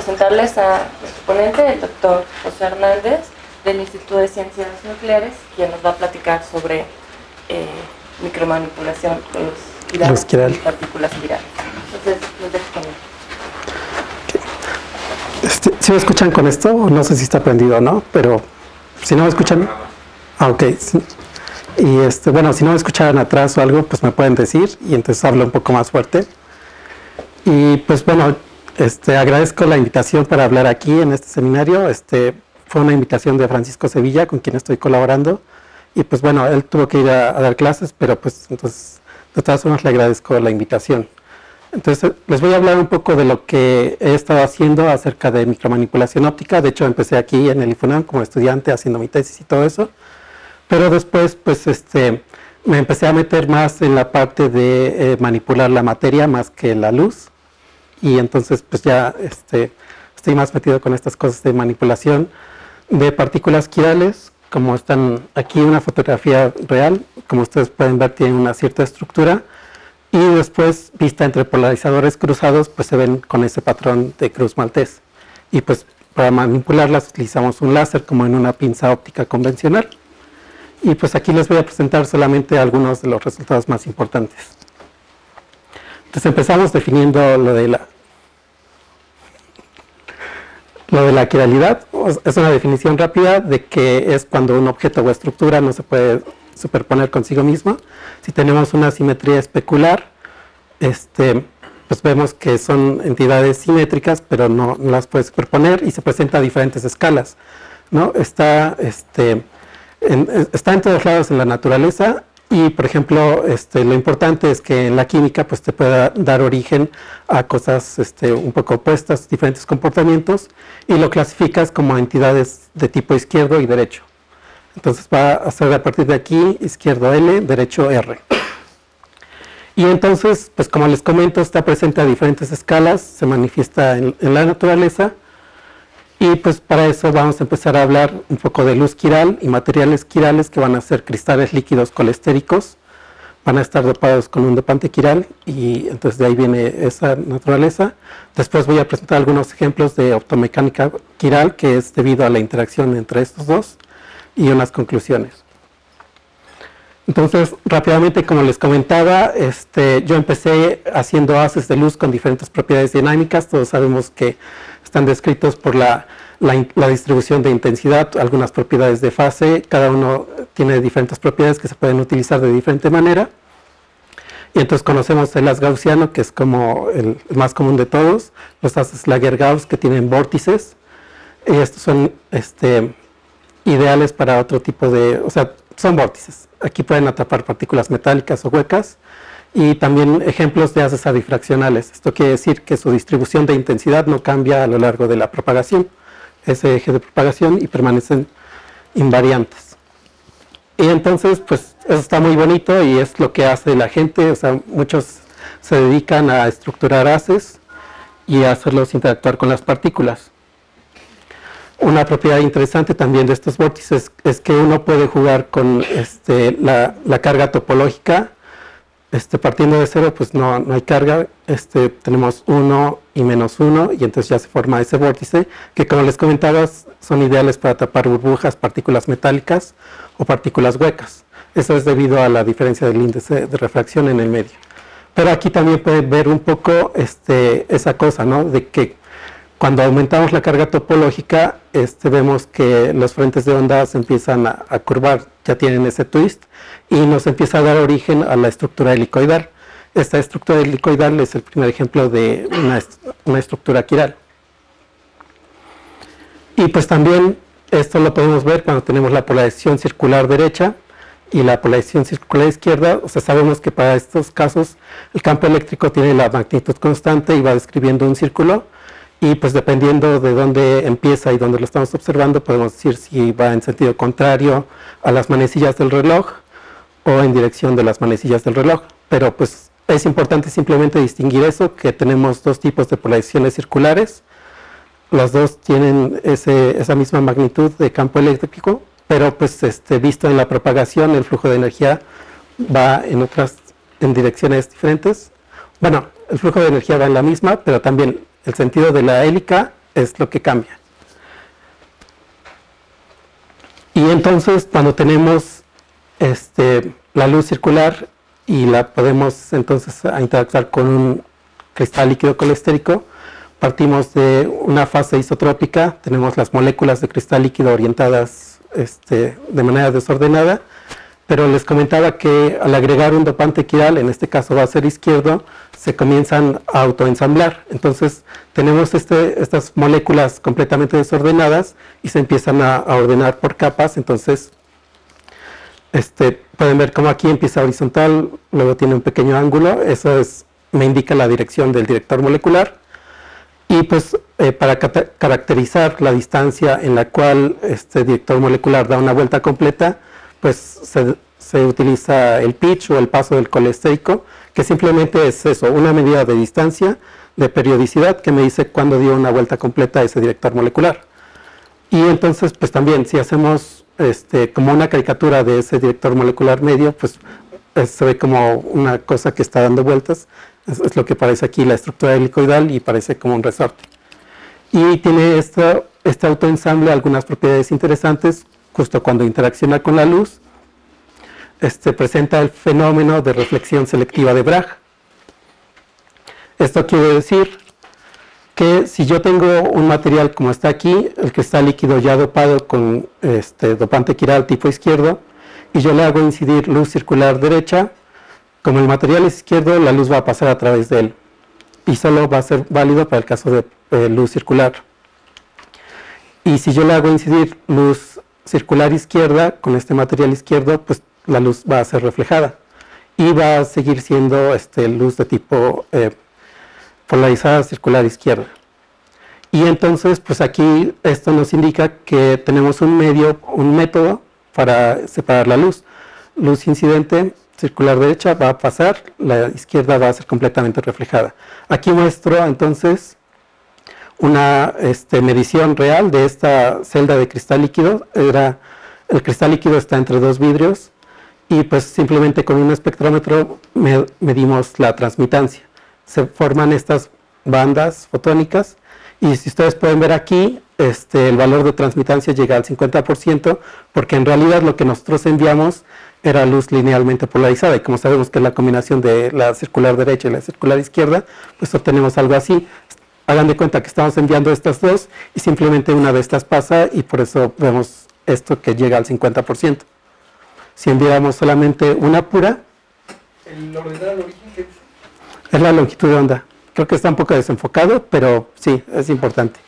presentarles a nuestro ponente, el doctor José Hernández, del Instituto de Ciencias Nucleares, quien nos va a platicar sobre micromanipulación con los quirales y partículas quirales. Entonces, los dejo con él. ¿Sí me escuchan con esto? No sé si está prendido o no, pero si no me escuchan... Ah, ok. Sí. Y bueno, si no me escucharan atrás o algo, pues me pueden decir y entonces hablo un poco más fuerte. Y pues bueno, agradezco la invitación para hablar aquí en este seminario. Fue una invitación de Francisco Sevilla, con quien estoy colaborando. Y pues bueno, él tuvo que ir a dar clases, pero pues entonces de todas formas le agradezco la invitación. Entonces les voy a hablar un poco de lo que he estado haciendo acerca de micromanipulación óptica. De hecho empecé aquí en el IFUNAM como estudiante haciendo mi tesis y todo eso. Pero después pues me empecé a meter más en la parte de manipular la materia más que la luz. Y entonces pues ya estoy más metido con estas cosas de manipulación de partículas quirales. Como están aquí una fotografía real, como ustedes pueden ver tiene una cierta estructura. Y después, vista entre polarizadores cruzados, pues se ven con ese patrón de cruz maltés. Y pues para manipularlas utilizamos un láser como en una pinza óptica convencional. Y pues aquí les voy a presentar solamente algunos de los resultados más importantes. Entonces empezamos definiendo lo de la quiralidad. Es una definición rápida de que es cuando un objeto o estructura no se puede superponer consigo mismo. Si tenemos una simetría especular, pues vemos que son entidades simétricas, pero no las puede superponer y se presenta a diferentes escalas, ¿no? Está en todos lados en la naturaleza y, por ejemplo, lo importante es que en la química pues te pueda dar origen a cosas un poco opuestas, diferentes comportamientos, y lo clasificas como entidades de tipo izquierdo y derecho. Entonces va a ser a partir de aquí izquierdo L, derecho R. Y entonces, pues como les comento, está presente a diferentes escalas, se manifiesta en la naturaleza. Y pues para eso vamos a empezar a hablar un poco de luz quiral y materiales quirales, que van a ser cristales líquidos colestéricos. Van a estar dopados con un dopante quiral y entonces de ahí viene esa naturaleza. Después voy a presentar algunos ejemplos de optomecánica quiral, que es debido a la interacción entre estos dos, y unas conclusiones. Entonces, rápidamente, como les comentaba, yo empecé haciendo haces de luz con diferentes propiedades dinámicas. Todos sabemos que están descritos por la distribución de intensidad, algunas propiedades de fase. Cada uno tiene diferentes propiedades que se pueden utilizar de diferente manera. Y entonces conocemos el haz gaussiano, que es como el más común de todos. Los haces Laguerre-Gauss, que tienen vórtices. Y estos son ideales para otro tipo de... O sea, son vórtices. Aquí pueden atrapar partículas metálicas o huecas. Y también ejemplos de haces adifraccionales. Esto quiere decir que su distribución de intensidad no cambia a lo largo de la propagación, ese eje de propagación, y permanecen invariantes. Y entonces, pues, eso está muy bonito y es lo que hace la gente. O sea, muchos se dedican a estructurar haces y a hacerlos interactuar con las partículas. Una propiedad interesante también de estos vórtices es que uno puede jugar con la carga topológica. Partiendo de cero, pues no hay carga. Tenemos 1 y menos 1, y entonces ya se forma ese vórtice, que como les comentaba, son ideales para tapar burbujas, partículas metálicas o partículas huecas. Eso es debido a la diferencia del índice de refracción en el medio. Pero aquí también pueden ver un poco esa cosa, ¿no? De que cuando aumentamos la carga topológica, vemos que los frentes de onda se empiezan a curvar, ya tienen ese twist, y nos empieza a dar origen a la estructura helicoidal. Esta estructura helicoidal es el primer ejemplo de una estructura quiral. Y pues también esto lo podemos ver cuando tenemos la polarización circular derecha y la polarización circular izquierda. O sea, sabemos que para estos casos el campo eléctrico tiene la magnitud constante y va describiendo un círculo. Y pues dependiendo de dónde empieza y dónde lo estamos observando, podemos decir si va en sentido contrario a las manecillas del reloj o en dirección de las manecillas del reloj. Pero pues es importante simplemente distinguir eso, que tenemos dos tipos de polarizaciones circulares. Las dos tienen esa misma magnitud de campo eléctrico, pero pues visto en la propagación, el flujo de energía va en direcciones diferentes. Bueno, el flujo de energía va en la misma, pero también el sentido de la hélica es lo que cambia. Y entonces cuando tenemos la luz circular y la podemos entonces interactuar con un cristal líquido colestérico, partimos de una fase isotrópica, tenemos las moléculas de cristal líquido orientadas de manera desordenada, pero les comentaba que al agregar un dopante quiral, en este caso va a ser izquierdo, se comienzan a autoensamblar. Entonces tenemos estas moléculas completamente desordenadas y se empiezan a ordenar por capas. Entonces pueden ver cómo aquí empieza horizontal, luego tiene un pequeño ángulo, eso me indica la dirección del director molecular. Y pues para caracterizar la distancia en la cual este director molecular da una vuelta completa, pues se utiliza el pitch o el paso del colestérico, que simplemente es eso, una medida de distancia, de periodicidad, que me dice cuándo dio una vuelta completa ese director molecular. Y entonces, pues también, si hacemos como una caricatura de ese director molecular medio, pues se ve como una cosa que está dando vueltas. Es lo que parece aquí la estructura helicoidal y parece como un resorte. Y tiene este autoensamble algunas propiedades interesantes. Justo cuando interacciona con la luz, presenta el fenómeno de reflexión selectiva de Bragg. Esto quiere decir que si yo tengo un material como está aquí, el cristal líquido ya dopado con dopante quiral tipo izquierdo, y yo le hago incidir luz circular derecha, como el material es izquierdo, la luz va a pasar a través de él, y solo va a ser válido para el caso de luz circular. Y si yo le hago incidir luz circular izquierda, con este material izquierdo, pues la luz va a ser reflejada y va a seguir siendo luz de tipo polarizada circular izquierda. Y entonces, pues aquí esto nos indica que tenemos un método para separar la luz. Luz incidente circular derecha va a pasar, la izquierda va a ser completamente reflejada. Aquí muestro entonces una medición real de esta celda de cristal líquido. El cristal líquido está entre dos vidrios y pues simplemente con un espectrómetro medimos la transmitancia. Se forman estas bandas fotónicas y si ustedes pueden ver aquí, el valor de transmitancia llega al 50%, porque en realidad lo que nosotros enviamos era luz linealmente polarizada, y como sabemos que es la combinación de la circular derecha y la circular izquierda, pues obtenemos algo así. Hagan de cuenta que estamos enviando estas dos y simplemente una de estas pasa, y por eso vemos esto que llega al 50%. Si enviáramos solamente una pura, ¿El ordenador al origen qué dice? es la longitud de onda. Creo que está un poco desenfocado, pero sí, es importante.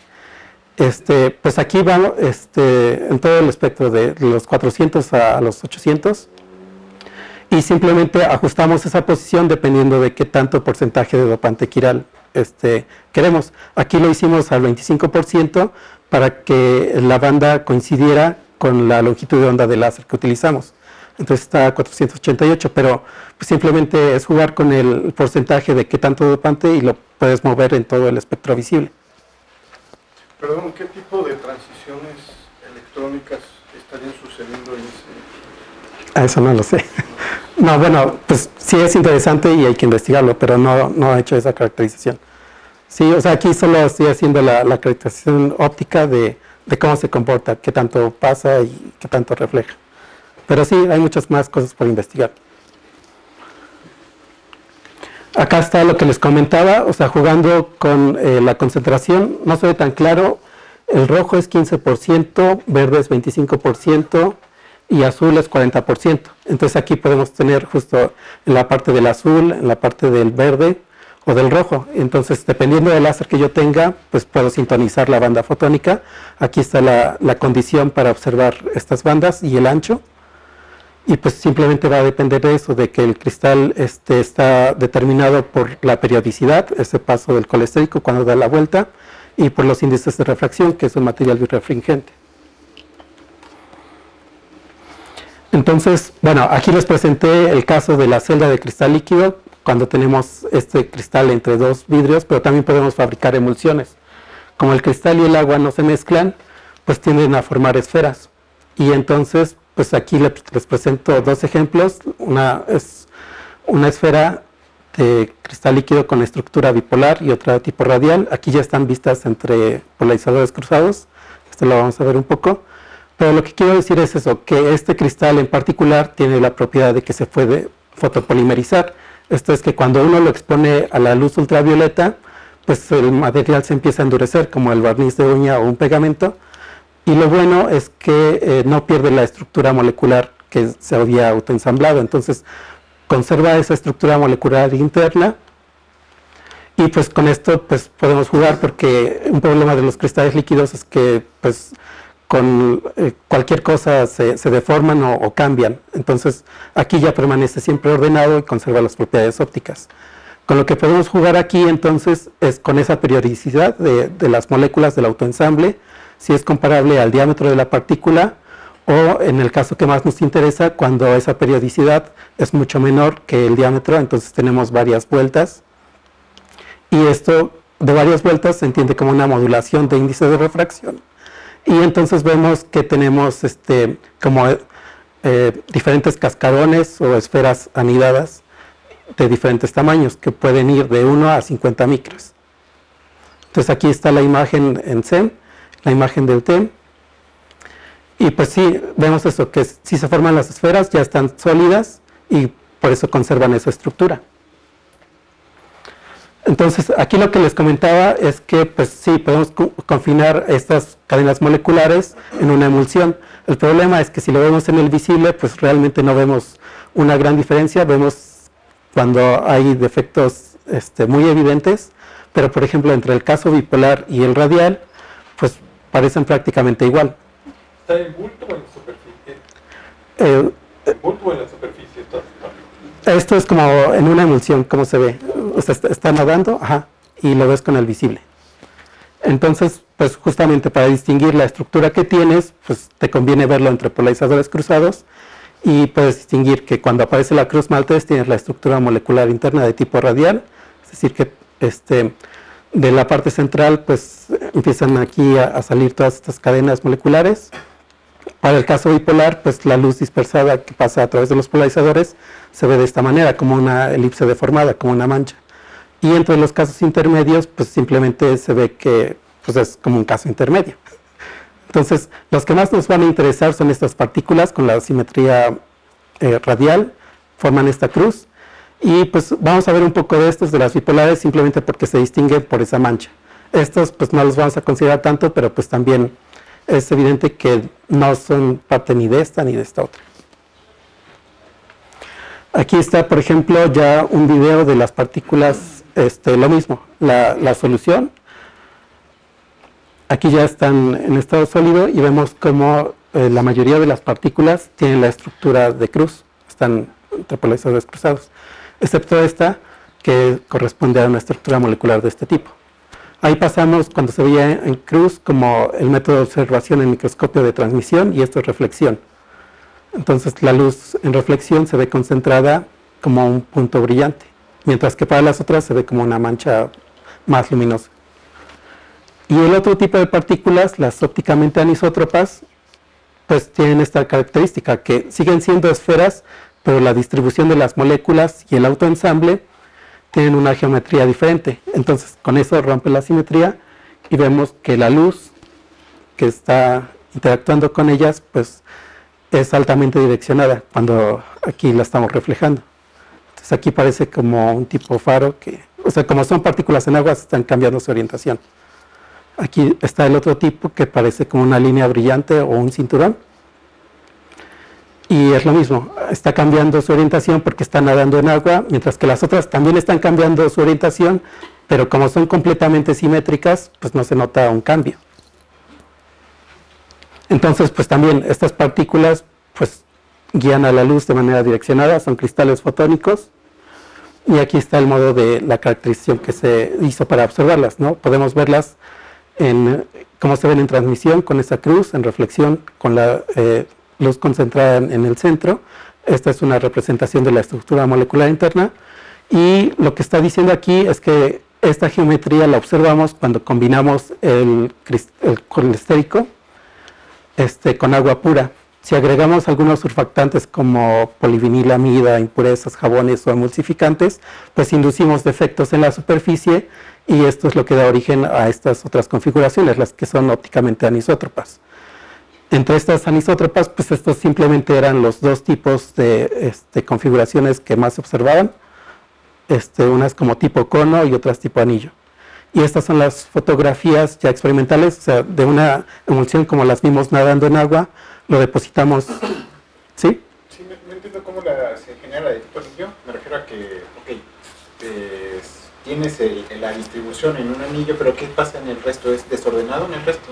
Pues aquí va en todo el espectro de los 400 a los 800, y simplemente ajustamos esa posición dependiendo de qué tanto porcentaje de dopante quiral queremos. Aquí lo hicimos al 25% para que la banda coincidiera con la longitud de onda del láser que utilizamos. Entonces está a 488, pero pues simplemente es jugar con el porcentaje de qué tanto dopante y lo puedes mover en todo el espectro visible. Perdón, ¿qué tipo de transiciones electrónicas estarían sucediendo en ese? Eso no lo sé. No, bueno, pues sí es interesante y hay que investigarlo, pero no he hecho esa caracterización. Sí, o sea, aquí solo estoy haciendo la caracterización óptica de cómo se comporta, qué tanto pasa y qué tanto refleja. Pero sí, hay muchas más cosas por investigar. Acá está lo que les comentaba, o sea, jugando con la concentración, no se ve tan claro. El rojo es 15%, verde es 25% y azul es 40%. Entonces aquí podemos tener justo en la parte del azul, en la parte del verde o del rojo. Entonces, dependiendo del láser que yo tenga, pues puedo sintonizar la banda fotónica. Aquí está la condición para observar estas bandas y el ancho. Y pues simplemente va a depender de eso, de que el cristal está determinado por la periodicidad, ese paso del colestérico cuando da la vuelta, y por los índices de refracción, que es un material birrefringente. Entonces, bueno, aquí les presenté el caso de la celda de cristal líquido, cuando tenemos este cristal entre dos vidrios, pero también podemos fabricar emulsiones. Como el cristal y el agua no se mezclan, pues tienden a formar esferas. Y entonces, pues aquí les presento dos ejemplos. Una es una esfera de cristal líquido con estructura bipolar y otra tipo radial. Aquí ya están vistas entre polarizadores cruzados. Esto lo vamos a ver un poco. Pero lo que quiero decir es eso, que este cristal en particular tiene la propiedad de que se puede fotopolimerizar. Esto es que cuando uno lo expone a la luz ultravioleta, pues el material se empieza a endurecer, como el barniz de uña o un pegamento. Y lo bueno es que no pierde la estructura molecular que se había autoensamblado. Entonces, conserva esa estructura molecular interna. Y pues con esto pues podemos jugar, porque un problema de los cristales líquidos es que pues con cualquier cosa se deforman o cambian. Entonces aquí ya permanece siempre ordenado y conserva las propiedades ópticas. Con lo que podemos jugar aquí entonces es con esa periodicidad de las moléculas del autoensamble, si es comparable al diámetro de la partícula, o en el caso que más nos interesa, cuando esa periodicidad es mucho menor que el diámetro, entonces tenemos varias vueltas. Y esto de varias vueltas se entiende como una modulación de índice de refracción. Y entonces vemos que tenemos como diferentes cascarones o esferas anidadas de diferentes tamaños, que pueden ir de 1 a 50 micros. Entonces aquí está la imagen en SEM, la imagen del TEM. Y pues sí, vemos eso, que si se forman las esferas ya están sólidas y por eso conservan esa estructura. Entonces, aquí lo que les comentaba es que, pues sí, podemos confinar estas cadenas moleculares en una emulsión. El problema es que si lo vemos en el visible, pues realmente no vemos una gran diferencia. Vemos cuando hay defectos muy evidentes, pero por ejemplo, entre el caso bipolar y el radial, pues parecen prácticamente igual. ¿Está en bulto o en superficie? ¿En bulto o en la superficie? Esto es como en una emulsión, como se ve. O sea, está nadando, ajá, y lo ves con el visible. Entonces, pues justamente para distinguir la estructura que tienes, pues te conviene verlo entre polarizadores cruzados, y puedes distinguir que cuando aparece la cruz maltés tienes la estructura molecular interna de tipo radial, es decir que de la parte central pues empiezan aquí a salir todas estas cadenas moleculares. Para el caso bipolar, pues la luz dispersada que pasa a través de los polarizadores se ve de esta manera, como una elipse deformada, como una mancha. Y entre los casos intermedios, pues simplemente se ve que pues es como un caso intermedio. Entonces, los que más nos van a interesar son estas partículas con la simetría radial, forman esta cruz. Y pues vamos a ver un poco de estos, de las bipolares, simplemente porque se distinguen por esa mancha. Estos pues no los vamos a considerar tanto, pero pues también es evidente que no son parte ni de esta ni de esta otra. Aquí está, por ejemplo, ya un video de las partículas, lo mismo, la solución. Aquí ya están en estado sólido y vemos cómo la mayoría de las partículas tienen la estructura de cruz, están entre polarizadores cruzados, excepto esta que corresponde a una estructura molecular de este tipo. Ahí pasamos cuando se veía en cruz como el método de observación en microscopio de transmisión, y esto es reflexión. Entonces la luz en reflexión se ve concentrada como un punto brillante, mientras que para las otras se ve como una mancha más luminosa. Y el otro tipo de partículas, las ópticamente anisótropas, pues tienen esta característica, que siguen siendo esferas, pero la distribución de las moléculas y el autoensamble tienen una geometría diferente. Entonces con eso rompe la simetría y vemos que la luz que está interactuando con ellas pues es altamente direccionada cuando aquí la estamos reflejando. Entonces aquí parece como un tipo faro que, o sea, como son partículas en agua, están cambiando su orientación. Aquí está el otro tipo que parece como una línea brillante o un cinturón. Y es lo mismo, está cambiando su orientación porque está nadando en agua, mientras que las otras también están cambiando su orientación, pero como son completamente simétricas, pues no se nota un cambio. Entonces, pues también estas partículas pues guían a la luz de manera direccionada, son cristales fotónicos, y aquí está el modo de la caracterización que se hizo para observarlas, ¿no? Podemos verlas en cómo se ven en transmisión con esa cruz, en reflexión con la luz concentrada en el centro. Esta es una representación de la estructura molecular interna, y lo que está diciendo aquí es que esta geometría la observamos cuando combinamos el colestérico con agua pura. Si agregamos algunos surfactantes como polivinilamida, impurezas, jabones o emulsificantes, pues inducimos defectos en la superficie y esto es lo que da origen a estas otras configuraciones, las que son ópticamente anisótropas. Entre estas anisótropas, pues estos simplemente eran los dos tipos de configuraciones que más se observaban, unas como tipo cono y otras tipo anillo. Y estas son las fotografías ya experimentales, o sea, de una emulsión como las vimos nadando en agua, lo depositamos, ¿sí? Sí, no entiendo cómo se genera el tipo anillo. Me refiero a que, tienes la distribución en un anillo, pero ¿qué pasa en el resto? ¿Es desordenado en el resto?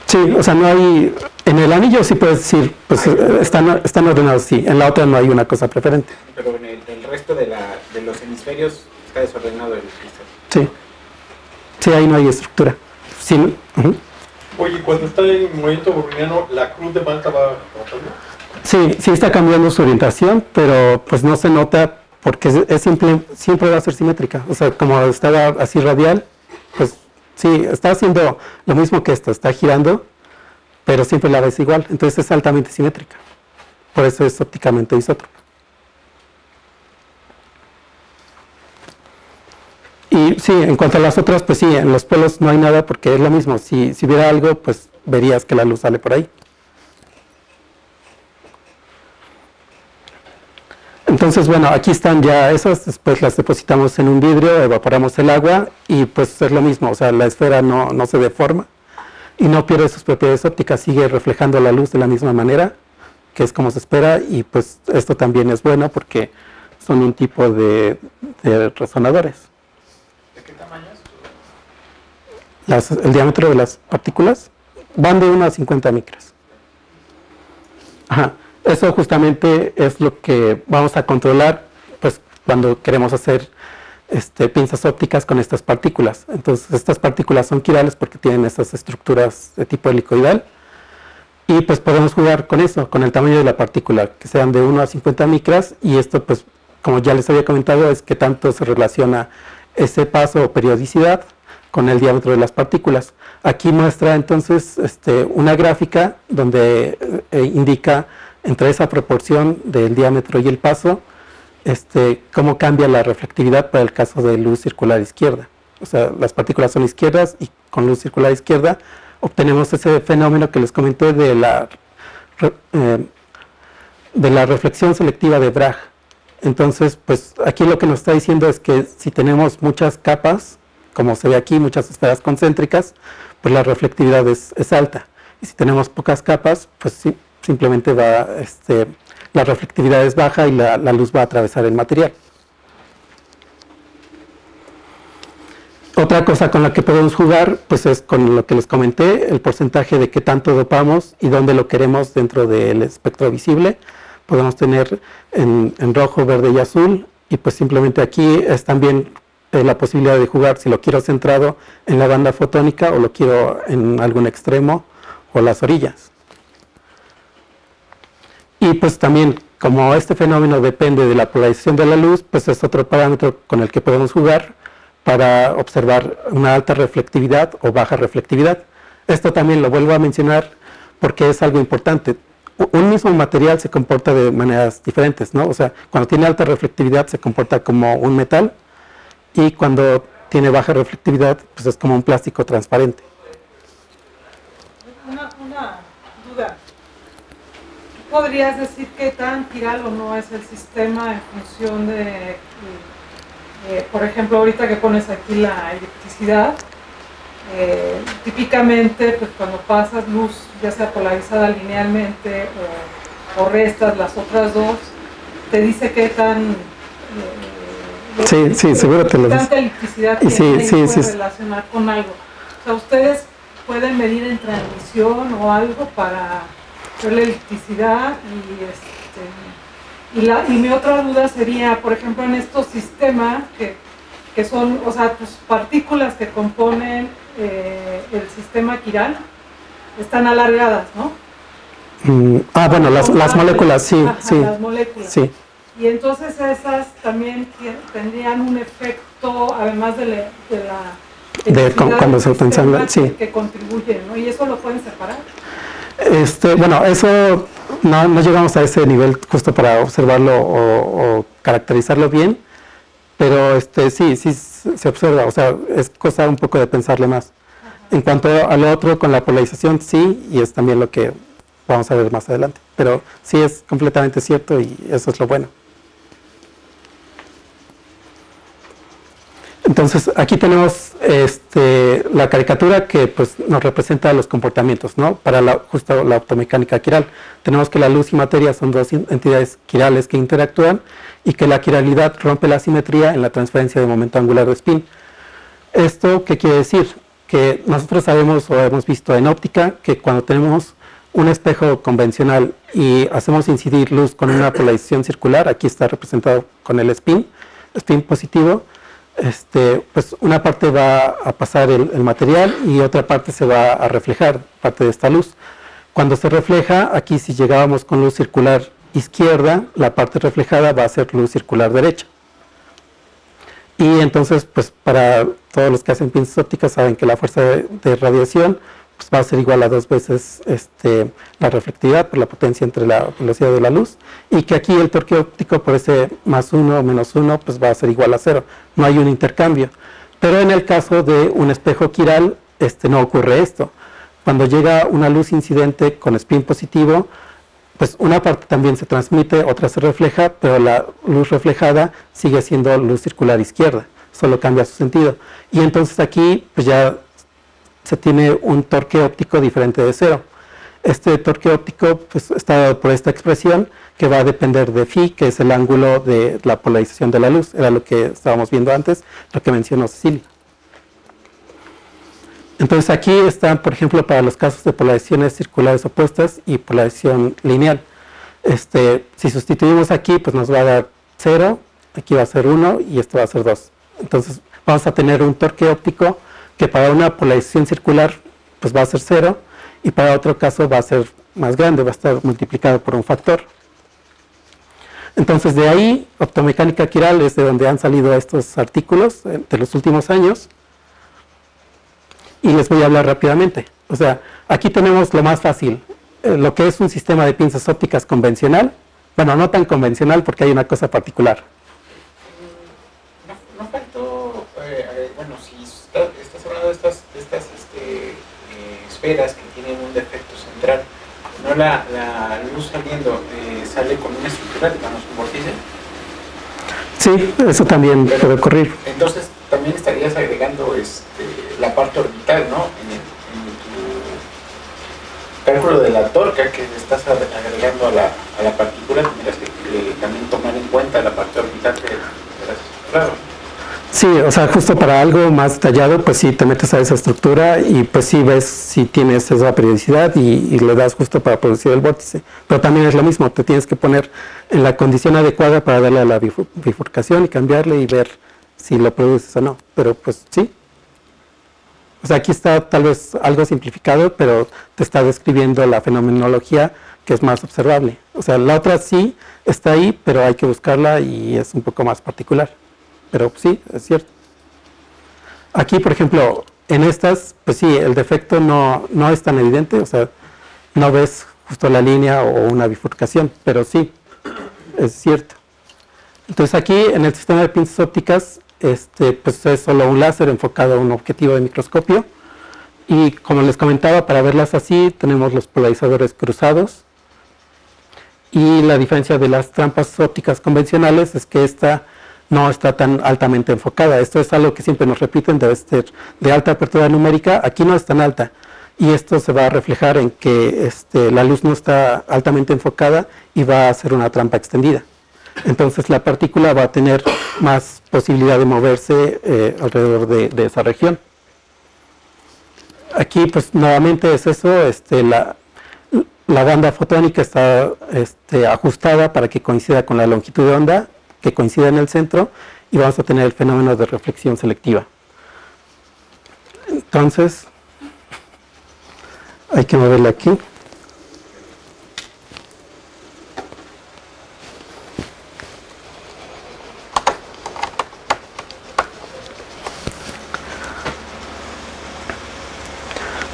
Sí, o sea, no hay, en el anillo sí puedes decir, pues están ordenados, sí, en la otra no hay una cosa preferente. Pero en el resto de los hemisferios está desordenado el cristal. Sí, sí, ahí no hay estructura. Sí, Oye, cuando está en movimiento browniano, ¿la cruz de Malta va rotando? Sí, sí está cambiando su orientación, pero pues no se nota porque es simple, siempre va a ser simétrica. O sea, como estaba así radial, pues sí, está haciendo lo mismo que esto, está girando, pero siempre la ves igual. Entonces es altamente simétrica. Por eso es ópticamente isótropa. Y sí, en cuanto a las otras, pues sí, en los polos no hay nada porque es lo mismo. Si hubiera algo, pues verías que la luz sale por ahí. Entonces, bueno, aquí están ya esas, después las depositamos en un vidrio, evaporamos el agua y pues es lo mismo, o sea, la esfera no se deforma y no pierde sus propiedades ópticas, sigue reflejando la luz de la misma manera, que es como se espera, y pues esto también es bueno porque son un tipo de resonadores. ¿De qué tamaño es? El diámetro de las partículas van de 1 a 50 micras. Ajá. Eso justamente es lo que vamos a controlar pues, cuando queremos hacer pinzas ópticas con estas partículas. Entonces, estas partículas son quirales porque tienen estas estructuras de tipo helicoidal y pues podemos jugar con eso, con el tamaño de la partícula, que sean de 1 a 50 micras y esto, pues, como ya les había comentado, es que tanto se relaciona ese paso o periodicidad con el diámetro de las partículas. Aquí muestra entonces una gráfica donde indica entre esa proporción del diámetro y el paso, cómo cambia la reflectividad para el caso de luz circular izquierda. O sea, las partículas son izquierdas y con luz circular izquierda obtenemos ese fenómeno que les comenté de la reflexión selectiva de Bragg. Entonces, pues aquí lo que nos está diciendo es que si tenemos muchas capas, como se ve aquí, muchas esferas concéntricas, pues la reflectividad es alta. Y si tenemos pocas capas, pues sí, simplemente la reflectividad es baja y la luz va a atravesar el material. Otra cosa con la que podemos jugar, pues es con lo que les comenté, el porcentaje de qué tanto dopamos y dónde lo queremos dentro del espectro visible. Podemos tener en rojo, verde y azul, y pues simplemente aquí es también la posibilidad de jugar si lo quiero centrado en la banda fotónica o lo quiero en algún extremo o las orillas. Y pues también, como este fenómeno depende de la polarización de la luz, pues es otro parámetro con el que podemos jugar para observar una alta reflectividad o baja reflectividad. Esto también lo vuelvo a mencionar porque es algo importante. Un mismo material se comporta de maneras diferentes, ¿no? O sea, cuando tiene alta reflectividad se comporta como un metal y cuando tiene baja reflectividad, pues es como un plástico transparente. Una duda. ¿Podrías decir qué tan quiral o no es el sistema en función de, por ejemplo, ahorita que pones aquí la electricidad, típicamente pues cuando pasas luz, ya sea polarizada linealmente o restas las otras dos, te dice qué tan... sí, seguro te lo dice. Tanta electricidad tiene y puede relacionar con algo. O sea, ¿ustedes pueden medir en transmisión o algo para ver la electricidad? Y mi otra duda sería, por ejemplo, en estos sistemas que son, o sea, tus partículas que componen el sistema quiral están alargadas, ¿no? Bueno, las moléculas, sí, ajá, sí. Las moléculas. Sí. Y entonces esas también tendrían un efecto, además de cuando se ensamblan, sí. Que contribuyen, ¿no? Y eso lo pueden separar. Bueno, eso no llegamos a ese nivel justo para observarlo o caracterizarlo bien, pero sí se observa, o sea, es cosa un poco de pensarle más. En cuanto a lo otro, con la polarización, sí, y es también lo que vamos a ver más adelante, pero sí es completamente cierto y eso es lo bueno. Entonces, aquí tenemos la caricatura que pues, nos representa los comportamientos, ¿no? Para justo la optomecánica quiral. Tenemos que la luz y materia son dos entidades quirales que interactúan y que la quiralidad rompe la simetría en la transferencia de momento angular de spin. ¿Esto qué quiere decir? Que nosotros sabemos o hemos visto en óptica que cuando tenemos un espejo convencional y hacemos incidir luz con una polarización circular, aquí está representado con el spin positivo, pues una parte va a pasar el material y otra parte se va a reflejar, parte de esta luz. Cuando se refleja, aquí si llegábamos con luz circular izquierda, la parte reflejada va a ser luz circular derecha. Y entonces, pues para todos los que hacen pinzas ópticas saben que la fuerza de radiación pues, va a ser igual a 2 veces la reflectividad por la potencia entre la velocidad de la luz, y que aquí el torque óptico por ese +1 o -1 pues va a ser igual a 0, no hay un intercambio. Pero en el caso de un espejo quiral no ocurre esto. Cuando llega una luz incidente con spin positivo, pues una parte también se transmite, otra se refleja, pero la luz reflejada sigue siendo luz circular izquierda, solo cambia su sentido. Y entonces aquí pues ya se tiene un torque óptico diferente de 0. Este torque óptico pues, está dado por esta expresión que va a depender de phi, que es el ángulo de la polarización de la luz. Era lo que estábamos viendo antes, lo que mencionó Cecilia. Entonces aquí están, por ejemplo, para los casos de polarizaciones circulares opuestas y polarización lineal. Si sustituimos aquí, pues nos va a dar 0, aquí va a ser 1 y esto va a ser 2. Entonces vamos a tener un torque óptico que para una polarización circular pues va a ser 0 y para otro caso va a ser más grande, va a estar multiplicado por un factor. Entonces de ahí, optomecánica quiral es de donde han salido estos artículos de los últimos años. Y les voy a hablar rápidamente. O sea, aquí tenemos lo más fácil, lo que es un sistema de pinzas ópticas convencional. Bueno, no tan convencional porque hay una cosa particular. No faltó, bueno, si estás hablando de estas esferas que tienen un defecto central, ¿no la luz saliendo sale con una estructura, digamos, un vórtice? Sí, eso también puede ocurrir. Entonces, también estarías agregando la parte orbital, ¿no? En tu cálculo de la torca que estás agregando a la partícula, tendrías que también tomar en cuenta la parte orbital de las estructuras. Sí, o sea, justo para algo más detallado, pues sí, te metes a esa estructura y pues sí ves si tienes esa periodicidad y le das justo para producir el vórtice. Pero también es lo mismo, te tienes que poner en la condición adecuada para darle a la bifurcación y cambiarle y ver si lo produces o no. Pero pues sí. O sea, aquí está tal vez algo simplificado, pero te está describiendo la fenomenología que es más observable. O sea, la otra sí está ahí, pero hay que buscarla y es un poco más particular. Pero sí, es cierto. Aquí, por ejemplo, en estas, pues sí, el defecto no es tan evidente, o sea, no ves justo la línea o una bifurcación, pero sí, es cierto. Entonces aquí, en el sistema de pinzas ópticas, pues es solo un láser enfocado a un objetivo de microscopio, y como les comentaba, para verlas así, tenemos los polarizadores cruzados, y la diferencia de las trampas ópticas convencionales es que esta no está tan altamente enfocada. Esto es algo que siempre nos repiten, debe ser de alta apertura numérica, aquí no es tan alta, y esto se va a reflejar en que la luz no está altamente enfocada y va a ser una trampa extendida. Entonces la partícula va a tener más posibilidad de moverse alrededor de esa región. Aquí pues nuevamente es eso, la banda fotónica está ajustada para que coincida con la longitud de onda, que coincida en el centro, y vamos a tener el fenómeno de reflexión selectiva. Entonces, hay que moverla aquí.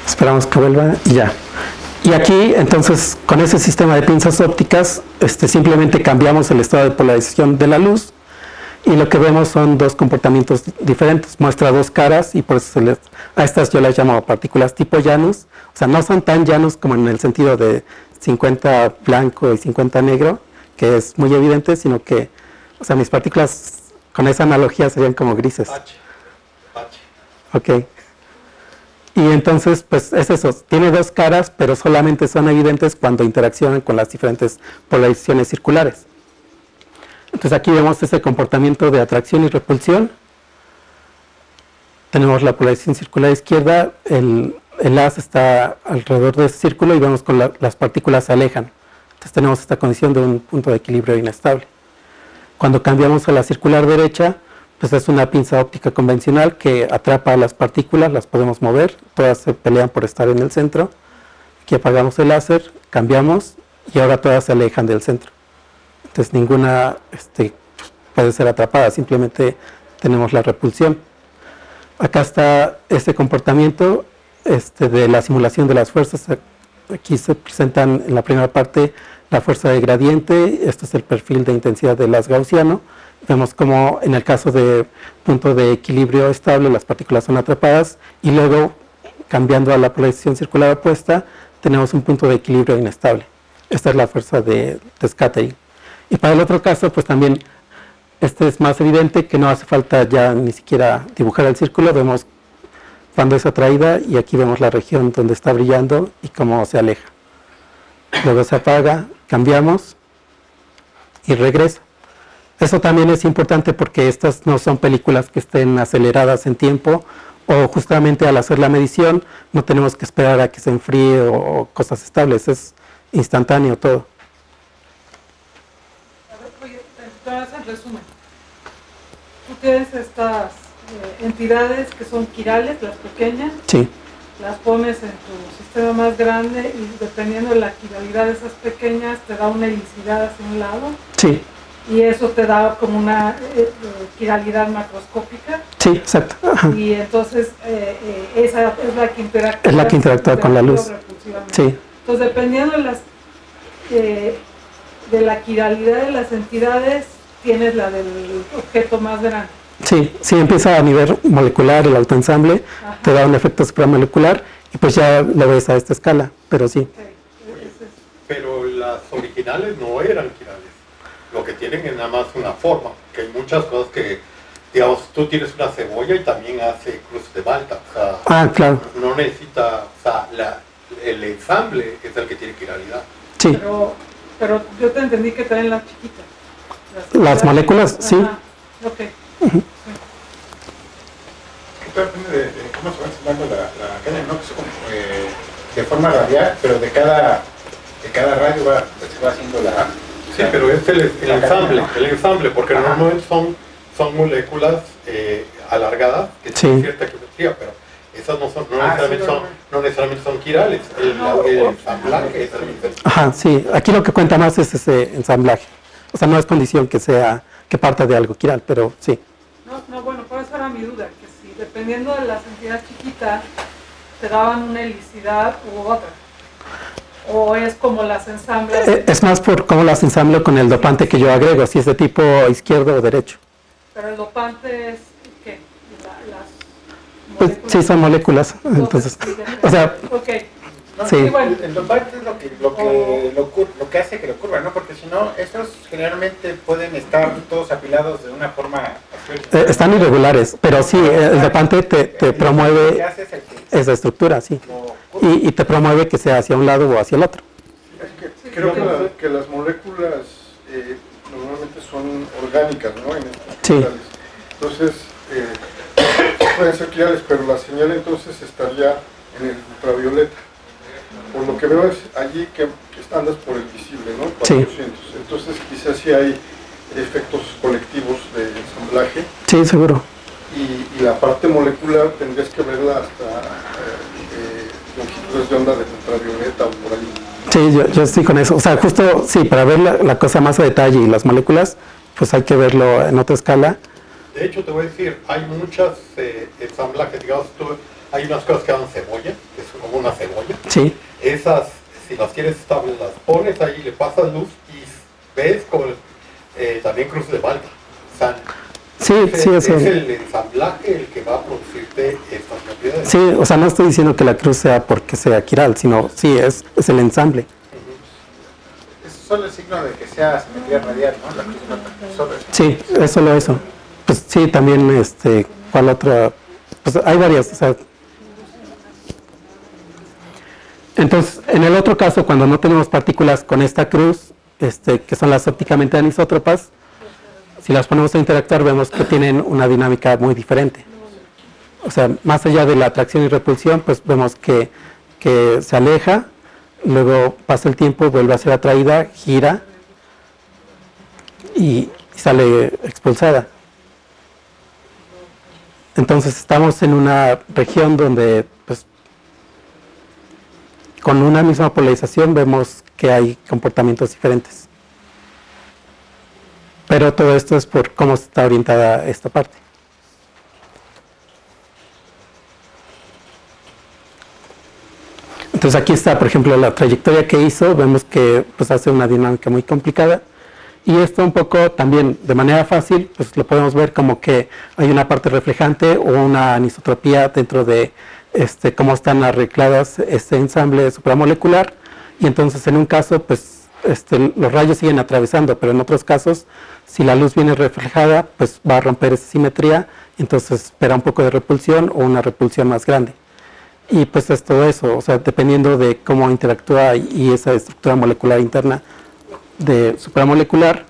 Esperamos que vuelva y ya. Y aquí, entonces, con ese sistema de pinzas ópticas, simplemente cambiamos el estado de polarización de la luz y lo que vemos son dos comportamientos diferentes. Muestra dos caras y por eso a estas yo las llamo partículas tipo llanos. O sea, no son tan llanos como en el sentido de 50 blanco y 50 negro, que es muy evidente, sino que, o sea, mis partículas con esa analogía serían como grises. Ok. Y entonces, pues es eso, tiene dos caras, pero solamente son evidentes cuando interaccionan con las diferentes polarizaciones circulares. Entonces aquí vemos ese comportamiento de atracción y repulsión. Tenemos la polarización circular izquierda, el haz está alrededor de ese círculo y vemos que las partículas se alejan. Entonces tenemos esta condición de un punto de equilibrio inestable. Cuando cambiamos a la circular derecha, pues es una pinza óptica convencional que atrapa a las partículas, las podemos mover, todas se pelean por estar en el centro. Aquí apagamos el láser, cambiamos y ahora todas se alejan del centro. Entonces ninguna puede ser atrapada, simplemente tenemos la repulsión. Acá está este comportamiento de la simulación de las fuerzas. Aquí se presentan en la primera parte la fuerza de gradiente, este es el perfil de intensidad del haz gaussiano. Vemos como en el caso de punto de equilibrio estable las partículas son atrapadas y luego cambiando a la polarización circular opuesta tenemos un punto de equilibrio inestable. Esta es la fuerza de scattering. Y para el otro caso pues también es más evidente que no hace falta ya ni siquiera dibujar el círculo, vemos cuando es atraída y aquí vemos la región donde está brillando y cómo se aleja. Luego se apaga, cambiamos y regresa. Eso también es importante porque estas no son películas que estén aceleradas en tiempo o justamente al hacer la medición no tenemos que esperar a que se enfríe o cosas estables, es instantáneo todo. A ver, oye, entonces en resumen, tú tienes estas entidades que son quirales, las pequeñas, sí, las pones en tu sistema más grande y dependiendo de la quiralidad de esas pequeñas te da una helicidad hacia un lado. Sí. Y eso te da como una quiralidad macroscópica. Sí, exacto. Ajá. Y entonces esa es la que interactúa. Es la que interactúa con la luz. Sí. Entonces dependiendo de la quiralidad de las entidades, tienes la del objeto más grande. Sí, sí, empieza a nivel molecular el autoensamble, ajá, te da un efecto supramolecular y pues ya lo ves a esta escala, pero sí. Okay. Pero las originales no eran quirales. Lo que tienen es nada más una forma, que hay muchas cosas que, digamos, tú tienes una cebolla y también hace cruz de Malta, o sea, claro, no necesita, o sea, el ensamble es el que tiene quiralidad. Sí. Pero yo te entendí que traen las chiquitas. Las moléculas, sí. Ok. Esto depende de cómo se va ensamblando la cadena, ¿no? Que es como, de forma radial, pero de cada radio se va haciendo la... Sí, pero es el ensamble, porque normalmente son moléculas alargadas que tienen cierta geometría, pero esas no necesariamente son quirales. El ensamblaje es el mismo. Ajá, sí. Aquí lo que cuenta más es ese ensamblaje. O sea, no es condición que parta de algo quiral, pero sí. No, bueno, por eso era mi duda, que si dependiendo de las entidades chiquitas te daban una helicidad u otra. ¿O es como las ensamblas? Es más por cómo las ensamblo con el dopante que yo agrego, si es de tipo izquierdo o derecho. Pero el dopante es, ¿qué? Pues sí, son moléculas, entonces, o sea, okay. No, sí. Igual, el dopante es lo que hace que lo curva, ¿no? Porque si no, estos generalmente pueden estar todos apilados de una forma... están irregulares, pero sí, el dopante te promueve esa estructura, sí. Y te promueve que sea hacia un lado o hacia el otro. Es que creo que las moléculas normalmente son orgánicas, ¿no? En estos cristales. Entonces, pueden ser quirales, pero la señal entonces estaría en el ultravioleta. Por lo que veo es allí que andas por el visible, ¿no? 400. Sí. Entonces quizás sí hay efectos colectivos de ensamblaje. Sí, seguro. Y la parte molecular tendrías que verla hasta longitudes de onda de ultravioleta o por ahí. Sí, yo estoy con eso. O sea, justo, sí, para ver la cosa más a detalle y las moléculas, pues hay que verlo en otra escala. De hecho, te voy a decir, hay muchas ensamblajes, digamos, hay unas cosas que llaman cebolla, que es como una cebolla. Sí. Esas si las quieres estables, las pones ahí, le pasas luz y ves como también cruces de Malta. O sea, sí, es el ensamblaje el que va a producirte estas propiedades. Sí, o sea, no estoy diciendo que la cruz sea porque sea quiral, sino sí, es el ensamble. Es solo el signo de que sea simetría radial, ¿no? La cruz solo eso. Sí, es solo eso. Pues sí, también, ¿cuál otra? Pues hay varias, o sea. Entonces, en el otro caso, cuando no tenemos partículas con esta cruz, que son las ópticamente anisótropas, si las ponemos a interactuar, vemos que tienen una dinámica muy diferente. O sea, más allá de la atracción y repulsión, pues vemos que se aleja, luego pasa el tiempo, vuelve a ser atraída, gira y sale expulsada. Entonces estamos en una región donde, pues, con una misma polarización vemos que hay comportamientos diferentes. Pero todo esto es por cómo está orientada esta parte. Entonces aquí está, por ejemplo, la trayectoria que hizo, vemos que pues hace una dinámica muy complicada. Y esto un poco también de manera fácil, pues lo podemos ver como que hay una parte reflejante o una anisotropía dentro de cómo están arregladas este ensamble supramolecular. Y entonces en un caso, pues los rayos siguen atravesando, pero en otros casos, si la luz viene reflejada, pues va a romper esa simetría, entonces espera un poco de repulsión o una repulsión más grande. Y pues es todo eso, o sea, dependiendo de cómo interactúa y esa estructura molecular interna de supramolecular,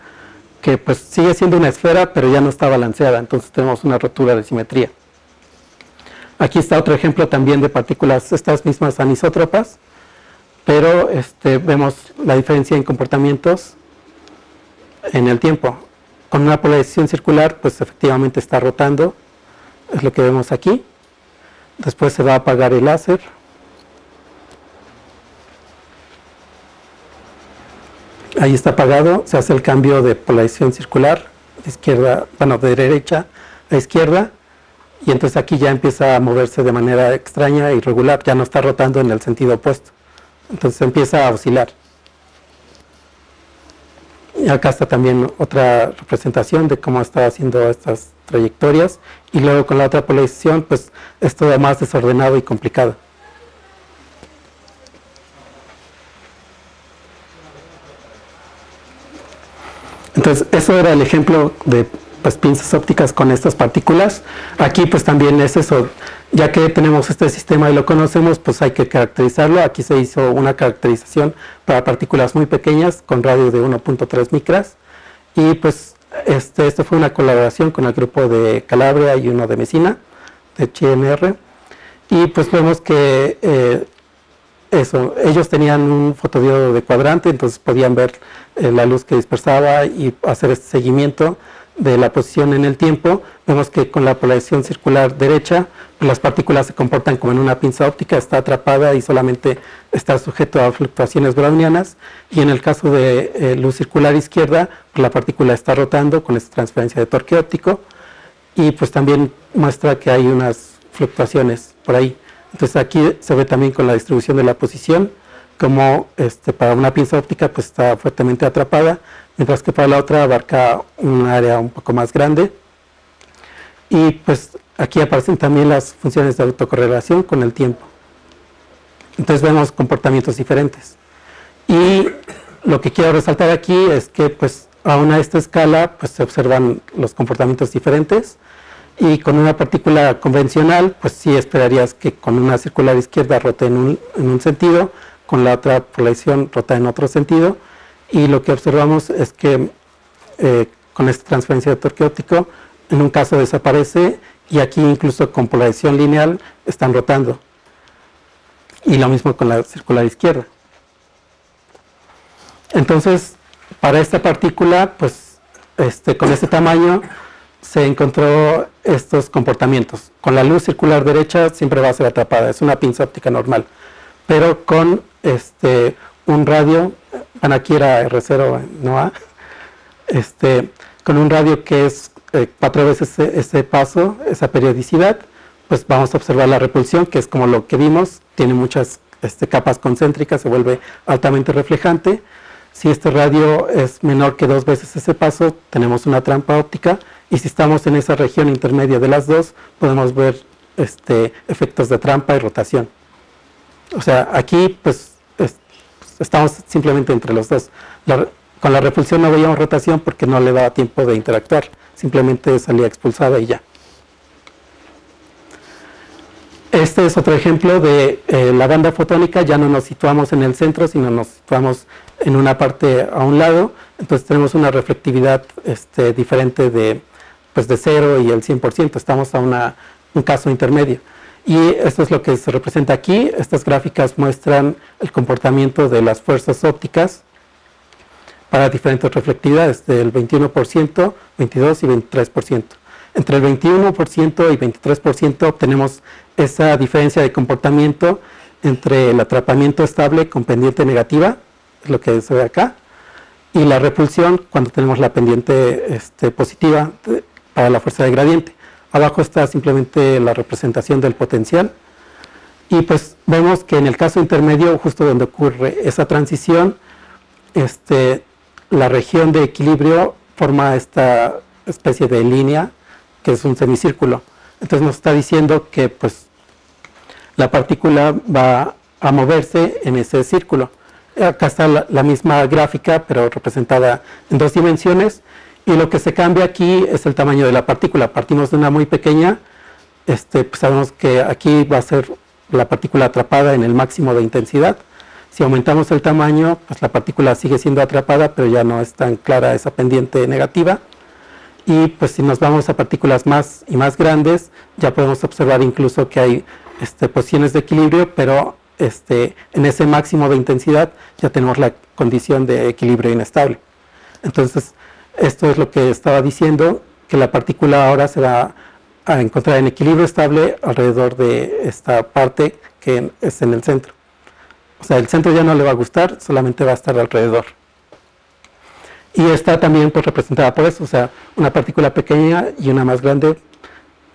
que pues sigue siendo una esfera, pero ya no está balanceada, entonces tenemos una rotura de simetría. Aquí está otro ejemplo también de partículas, estas mismas anisótropas, pero vemos la diferencia en comportamientos en el tiempo. Con una polarización circular, pues efectivamente está rotando, es lo que vemos aquí. Después se va a apagar el láser. Ahí está apagado, se hace el cambio de polarización circular, de izquierda, bueno, de derecha a izquierda, y entonces aquí ya empieza a moverse de manera extraña e irregular, ya no está rotando en el sentido opuesto. Entonces empieza a oscilar. Y acá está también otra representación de cómo está haciendo estas trayectorias, y luego con la otra polarización pues es todo más desordenado y complicado. Entonces eso era el ejemplo de pues pinzas ópticas con estas partículas. Aquí pues también es eso, ya que tenemos este sistema y lo conocemos, pues hay que caracterizarlo. Aquí se hizo una caracterización para partículas muy pequeñas con radio de 1.3 micras, y pues esto fue una colaboración con el grupo de Calabria y uno de Messina, de CNR, y pues vemos que ellos tenían un fotodiodo de cuadrante, entonces podían ver la luz que dispersaba y hacer este seguimiento de la posición en el tiempo. Vemos que con la polarización circular derecha, pues las partículas se comportan como en una pinza óptica, está atrapada y solamente está sujeto a fluctuaciones brownianas, y en el caso de luz circular izquierda, pues la partícula está rotando con esta transferencia de torque óptico, y pues también muestra que hay unas fluctuaciones por ahí. Entonces aquí se ve también con la distribución de la posición, como para una pinza óptica pues está fuertemente atrapada, mientras que para la otra abarca un área un poco más grande. Y pues aquí aparecen también las funciones de autocorrelación con el tiempo. Entonces vemos comportamientos diferentes. Y lo que quiero resaltar aquí es que pues aún a esta escala pues se observan los comportamientos diferentes, y con una partícula convencional pues sí esperarías que con una circular izquierda rote en un sentido, con la otra polarización rota en otro sentido, y lo que observamos es que con esta transferencia de torque óptico en un caso desaparece, y aquí incluso con polarización lineal están rotando, y lo mismo con la circular izquierda. Entonces para esta partícula pues con este tamaño se encontró estos comportamientos. Con la luz circular derecha siempre va a ser atrapada, es una pinza óptica normal, pero con un radio, bueno, aquí era R0, no A, con un radio que es 4 veces ese paso, esa periodicidad, pues vamos a observar la repulsión, que es como lo que vimos, tiene muchas capas concéntricas, se vuelve altamente reflejante. Si este radio es menor que 2 veces ese paso, tenemos una trampa óptica, y si estamos en esa región intermedia de las dos, podemos ver efectos de trampa y rotación. O sea, aquí pues estamos simplemente entre los dos. Con la repulsión no veíamos rotación porque no le daba tiempo de interactuar, simplemente salía expulsada y ya. Este es otro ejemplo de la banda fotónica. Ya no nos situamos en el centro, sino nos situamos en una parte a un lado. Entonces tenemos una reflectividad diferente de 0 y el 100%. Estamos a un caso intermedio. Y esto es lo que se representa aquí. Estas gráficas muestran el comportamiento de las fuerzas ópticas para diferentes reflectividades, del 21%, 22% y 23%. Entre el 21% y 23% obtenemos esa diferencia de comportamiento entre el atrapamiento estable con pendiente negativa, es lo que se ve acá, y la repulsión cuando tenemos la pendiente positiva para la fuerza de gradiente. Abajo está simplemente la representación del potencial, y pues vemos que en el caso intermedio, justo donde ocurre esa transición, la región de equilibrio forma esta especie de línea que es un semicírculo. Entonces nos está diciendo que pues la partícula va a moverse en ese círculo. Acá está la misma gráfica, pero representada en 2 dimensiones, y lo que se cambia aquí es el tamaño de la partícula. Partimos de una muy pequeña, pues sabemos que aquí va a ser la partícula atrapada en el máximo de intensidad. Si aumentamos el tamaño, pues la partícula sigue siendo atrapada, pero ya no es tan clara esa pendiente negativa. Y pues si nos vamos a partículas más y más grandes, ya podemos observar incluso que hay posiciones de equilibrio, pero en ese máximo de intensidad ya tenemos la condición de equilibrio inestable. Entonces, esto es lo que estaba diciendo, que la partícula ahora se va a encontrar en equilibrio estable alrededor de esta parte que es en el centro. O sea, el centro ya no le va a gustar, solamente va a estar alrededor. Y está también pues representada por eso, o sea, una partícula pequeña y una más grande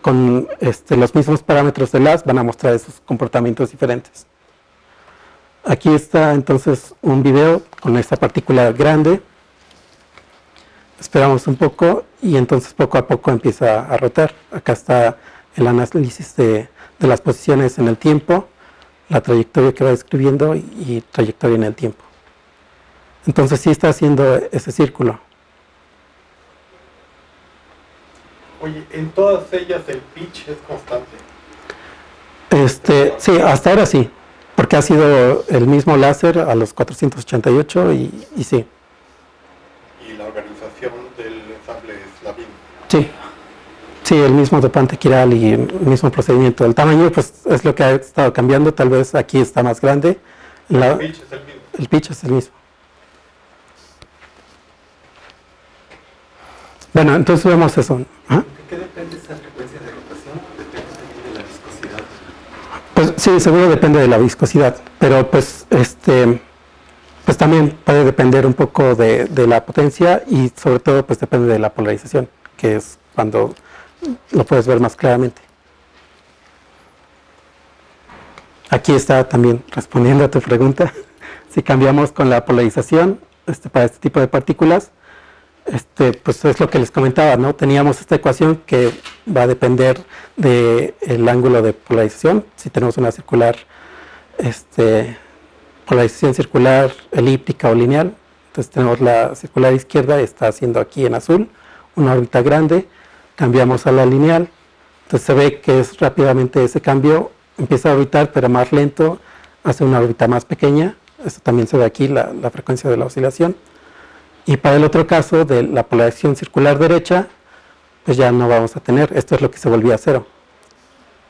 con los mismos parámetros de las van a mostrar esos comportamientos diferentes. Aquí está entonces un video con esta partícula grande. Esperamos un poco y entonces poco a poco empieza a rotar. Acá está el análisis de las posiciones en el tiempo, la trayectoria que va describiendo y trayectoria en el tiempo. Entonces sí está haciendo ese círculo. Oye, ¿en todas ellas el pitch es constante? Sí, hasta ahora sí, porque ha sido el mismo láser a los 488 y sí. ¿Y la organización del ensamble es la misma? Sí, sí, el mismo dopante quiral y el mismo procedimiento. El tamaño pues es lo que ha estado cambiando, tal vez aquí está más grande. ¿El pitch es el mismo? El pitch es el mismo. Bueno, entonces vemos eso. ¿Ah? ¿Qué depende esa frecuencia de rotación? ¿Depende también de la viscosidad? Pues sí, seguro depende de la viscosidad, pero pues pues también puede depender un poco de la potencia y sobre todo pues depende de la polarización, que es cuando lo puedes ver más claramente. Aquí está también respondiendo a tu pregunta. Si cambiamos con la polarización para este tipo de partículas, pues es lo que les comentaba, ¿no? Teníamos esta ecuación que va a depender del ángulo de polarización. Si tenemos una circular, polarización circular, elíptica o lineal, entonces tenemos la circular izquierda, está haciendo aquí en azul, una órbita grande, cambiamos a la lineal, entonces se ve que es rápidamente ese cambio, empieza a orbitar pero más lento, hace una órbita más pequeña, esto también se ve aquí, la frecuencia de la oscilación. Y para el otro caso de la polarización circular derecha, pues ya no vamos a tener, esto es lo que se volvía a cero.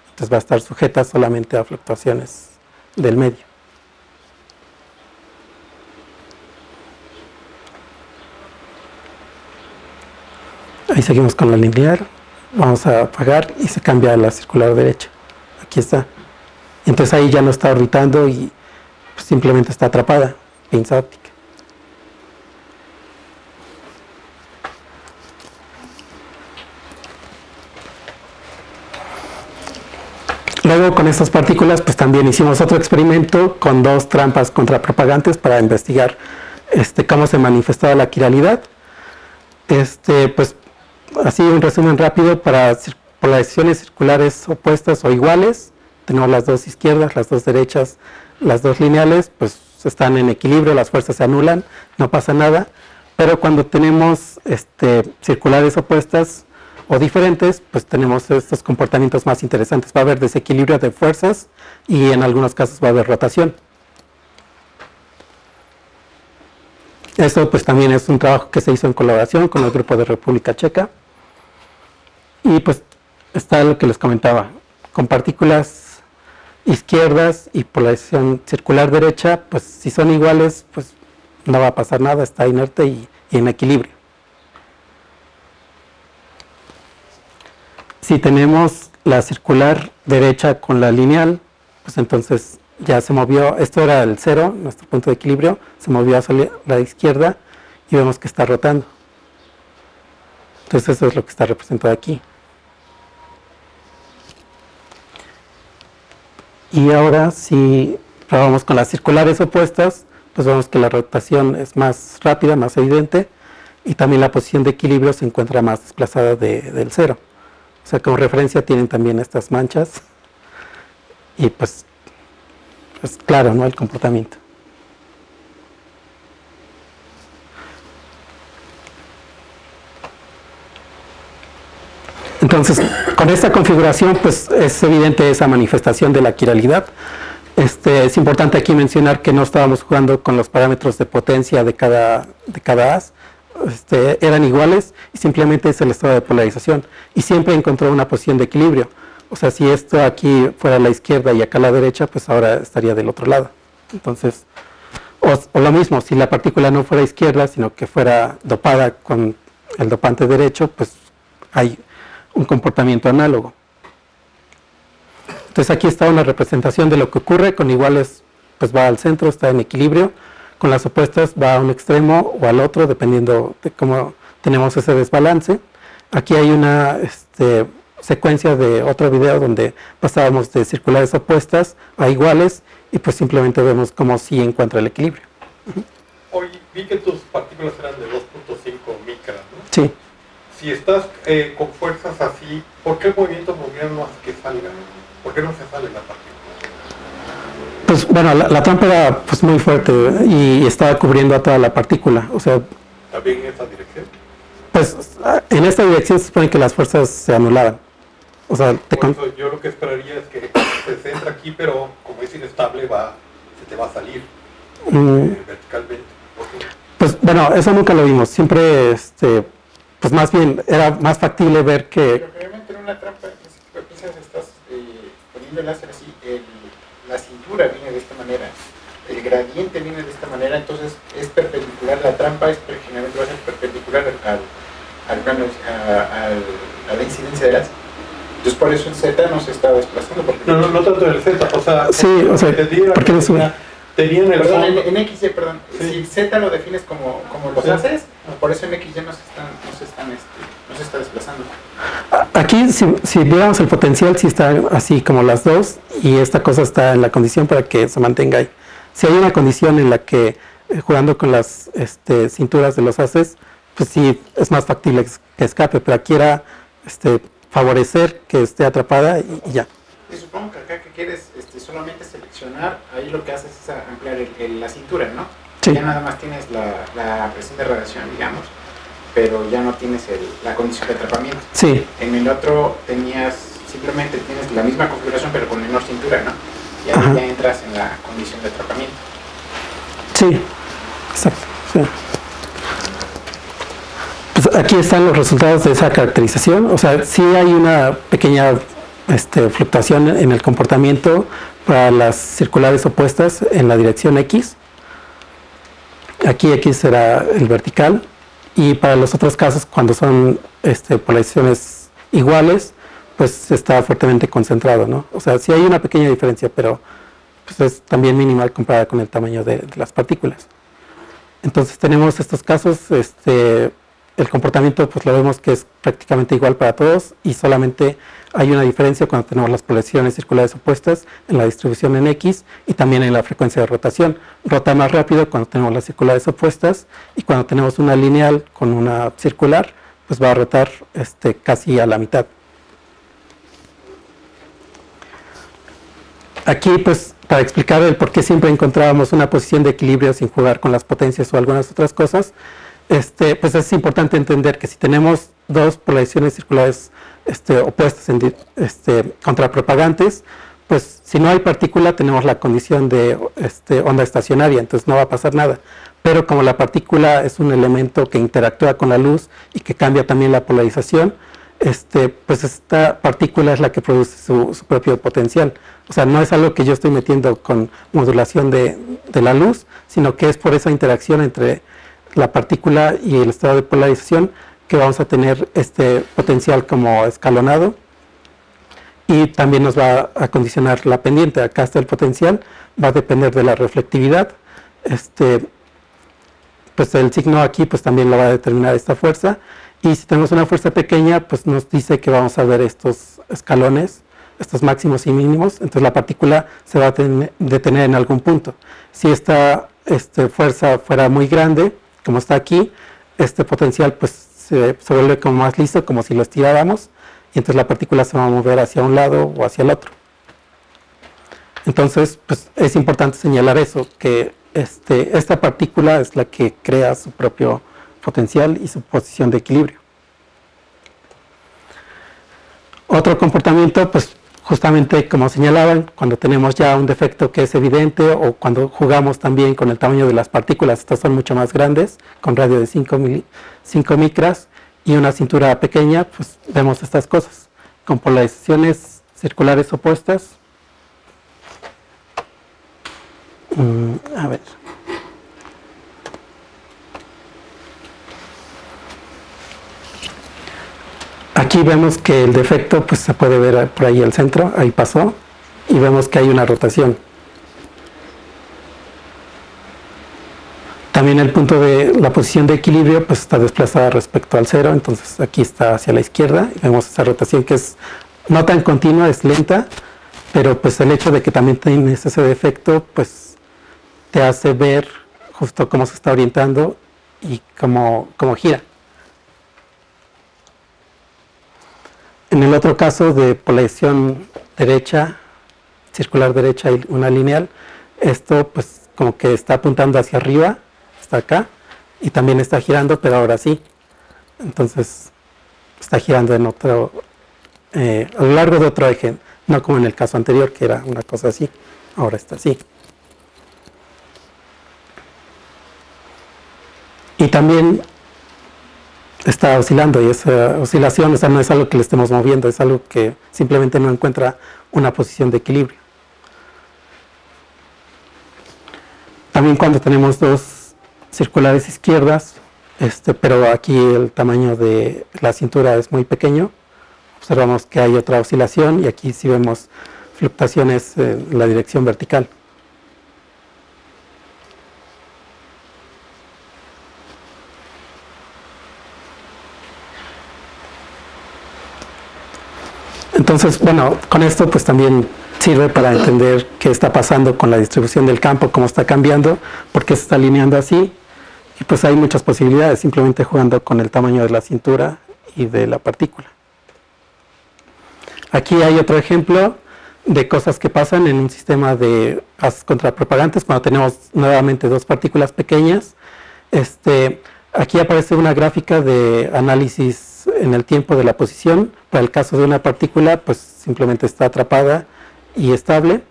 Entonces va a estar sujeta solamente a fluctuaciones del medio. Ahí seguimos con la lineal, vamos a apagar y se cambia a la circular derecha. Aquí está. Entonces ahí ya no está orbitando y pues simplemente está atrapada, pinza óptica. Luego luego con estas partículas pues también hicimos otro experimento con 2 trampas contrapropagantes para investigar cómo se manifestaba la quiralidad. Pues así un resumen rápido: para polarizaciones circulares opuestas o iguales, tenemos las 2 izquierdas, las 2 derechas, las 2 lineales, pues están en equilibrio, las fuerzas se anulan, no pasa nada. Pero cuando tenemos circulares opuestas o diferentes, pues tenemos estos comportamientos más interesantes. Va a haber desequilibrio de fuerzas y en algunos casos va a haber rotación. Esto pues también es un trabajo que se hizo en colaboración con el grupo de República Checa. Y pues está lo que les comentaba, con partículas izquierdas y polarización circular derecha, pues si son iguales, pues no va a pasar nada, está inerte y en equilibrio. Si tenemos la circular derecha con la lineal, pues entonces ya se movió, esto era el 0, nuestro punto de equilibrio, se movió hacia la izquierda y vemos que está rotando. Entonces eso es lo que está representado aquí. Y ahora si probamos con las circulares opuestas, pues vemos que la rotación es más rápida, más evidente, y también la posición de equilibrio se encuentra más desplazada del 0. O sea, como referencia tienen también estas manchas, y pues es claro, ¿no?, el comportamiento. Entonces, con esta configuración, pues es evidente esa manifestación de la quiralidad. Es importante aquí mencionar que no estábamos jugando con los parámetros de potencia de cada haz. Eran iguales y simplemente es el estado de polarización. Y siempre encontró una posición de equilibrio. O sea, si esto aquí fuera a la izquierda y acá a la derecha, pues ahora estaría del otro lado. Entonces, o lo mismo, si la partícula no fuera izquierda, sino que fuera dopada con el dopante derecho, pues hay un comportamiento análogo. Entonces aquí está una representación de lo que ocurre. Con iguales pues va al centro, está en equilibrio. Con las opuestas va a un extremo o al otro, dependiendo de cómo tenemos ese desbalance. Aquí hay una secuencia de otro video donde pasábamos de circulares opuestas a iguales y pues simplemente vemos cómo sí encuentra el equilibrio. Oye, vi que tus partículas eran de 2.5 micras, ¿no? Sí. Si estás con fuerzas así, ¿por qué el movimiento movial no hace que salga? ¿Por qué no se sale la partícula? Pues bueno, la trampa era pues muy fuerte y estaba cubriendo a toda la partícula. O sea, ¿también en esa dirección? Pues en esta dirección se supone que las fuerzas se anulaban. O sea, por eso yo lo que esperaría es que se centra aquí, pero como es inestable, se te va a salir verticalmente. Pues bueno, eso nunca lo vimos. Siempre, pues más bien era más factible ver que... Pero realmente en una trampa, quizás estás poniendo el láser así, la cintura viene de esta manera, el gradiente viene de esta manera, entonces es perpendicular, la trampa generalmente va a ser perpendicular al plano, a la incidencia de las. Entonces por eso en Z no se está desplazando. Porque no tanto en el Z, o sea, sí, o sea, ¿por qué no sube? Tenían el perdón, fondo. en XY, perdón, Sí. si Z lo defines como los Sí. haces, por eso en XY no se está desplazando. Aquí, si viéramos el potencial, sí está así como las dos, y esta cosa está en la condición para que se mantenga ahí. Si hay una condición en la que, jugando con las cinturas de los haces, pues sí, es más factible que escape, pero aquí era favorecer que esté atrapada y ya. Y supongo que acá que quieres solamente seleccionar, ahí lo que haces es ampliar la cintura, ¿no? Sí. Ya nada más tienes la presión de radiación, digamos, pero ya no tienes la condición de atrapamiento. Sí. En el otro simplemente tienes la misma configuración pero con menor cintura, ¿no? Y ahí ya entras en la condición de atrapamiento. Sí, exacto. Sí. Pues aquí están los resultados de esa caracterización. O sea, sí hay una pequeña fluctuación en el comportamiento para las circulares opuestas en la dirección X. Aquí X será el vertical. Y para los otros casos, cuando son polarizaciones iguales, pues está fuertemente concentrado, ¿no? O sea, sí hay una pequeña diferencia, pero pues es también minimal comparada con el tamaño de las partículas. Entonces tenemos estos casos el comportamiento pues lo vemos que es prácticamente igual para todos y solamente hay una diferencia cuando tenemos las polaridades circulares opuestas en la distribución en X y también en la frecuencia de rotación. Rota más rápido cuando tenemos las circulares opuestas y cuando tenemos una lineal con una circular, pues va a rotar casi a la mitad. Aquí, pues, para explicar el por qué siempre encontrábamos una posición de equilibrio sin jugar con las potencias o algunas otras cosas, pues es importante entender que si tenemos dos polarizaciones circulares opuestas contrapropagantes, pues si no hay partícula tenemos la condición de onda estacionaria, entonces no va a pasar nada. Pero como la partícula es un elemento que interactúa con la luz y que cambia también la polarización, pues esta partícula es la que produce su propio potencial. O sea, no es algo que yo estoy metiendo con modulación de la luz, sino que es por esa interacción entre la partícula y el estado de polarización que vamos a tener este potencial como escalonado, y también nos va a condicionar la pendiente. Acá está el potencial, va a depender de la reflectividad. Pues el signo aquí pues también lo va a determinar esta fuerza, y si tenemos una fuerza pequeña pues nos dice que vamos a ver estos escalones, estos máximos y mínimos, entonces la partícula se va a detener en algún punto. Si esta fuerza fuera muy grande, como está aquí, este potencial pues se vuelve como más liso, como si lo estiráramos, y entonces la partícula se va a mover hacia un lado o hacia el otro. Entonces pues es importante señalar eso, que esta partícula es la que crea su propio potencial y su posición de equilibrio. Otro comportamiento, pues justamente como señalaban, cuando tenemos ya un defecto que es evidente o cuando jugamos también con el tamaño de las partículas, estas son mucho más grandes, con radio de 5 micras y una cintura pequeña, pues vemos estas cosas, con polarizaciones circulares opuestas. A ver. Aquí vemos que el defecto pues se puede ver por ahí el centro, ahí pasó, y vemos que hay una rotación. También el punto de la posición de equilibrio pues está desplazada respecto al cero, entonces aquí está hacia la izquierda, y vemos esa rotación que es no tan continua, es lenta, pero pues el hecho de que también tienes ese defecto pues te hace ver justo cómo se está orientando y cómo gira. En el otro caso de polarización derecha, circular derecha y una lineal, esto pues como que está apuntando hacia arriba, está acá, y también está girando, pero ahora sí. Entonces está girando en otro, a lo largo de otro eje, no como en el caso anterior que era una cosa así, ahora está así. Y también está oscilando, y esa oscilación, o sea, no es algo que le estemos moviendo, es algo que simplemente no encuentra una posición de equilibrio. También cuando tenemos dos circulares izquierdas, pero aquí el tamaño de la cintura es muy pequeño, observamos que hay otra oscilación, y aquí sí vemos fluctuaciones en la dirección vertical. Entonces, bueno, con esto pues también sirve para entender qué está pasando con la distribución del campo, cómo está cambiando, por qué se está alineando así, y pues hay muchas posibilidades, simplemente jugando con el tamaño de la cintura y de la partícula. Aquí hay otro ejemplo de cosas que pasan en un sistema de haces contrapropagantes cuando tenemos nuevamente dos partículas pequeñas. Aquí aparece una gráfica de análisis en el tiempo de la posición. Para el caso de una partícula, pues simplemente está atrapada y estable,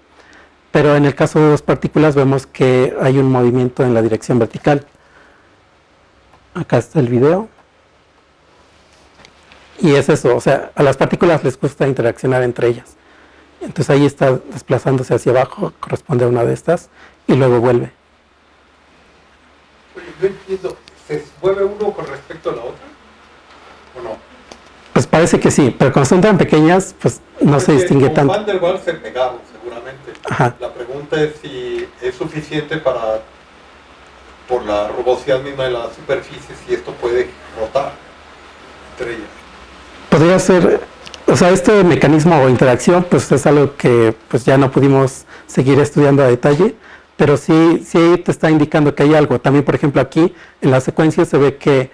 pero en el caso de dos partículas vemos que hay un movimiento en la dirección vertical. Acá está el video. Y es eso, o sea, a las partículas les gusta interaccionar entre ellas. Entonces ahí está desplazándose hacia abajo, corresponde a una de estas, y luego vuelve. Oye, no entiendo, ¿se mueve uno con respecto a la otra? ¿O no? Pues parece que sí, pero cuando son tan pequeñas, pues no se distingue tanto. Con Van der Waals se pegaron, seguramente. Ajá. La pregunta es si es suficiente para por la rugosidad misma de la superficie, si esto puede rotar entre ellas. Podría ser, o sea, este mecanismo o interacción, pues es algo que pues ya no pudimos seguir estudiando a detalle, pero sí te está indicando que hay algo. También, por ejemplo, aquí en la secuencia se ve que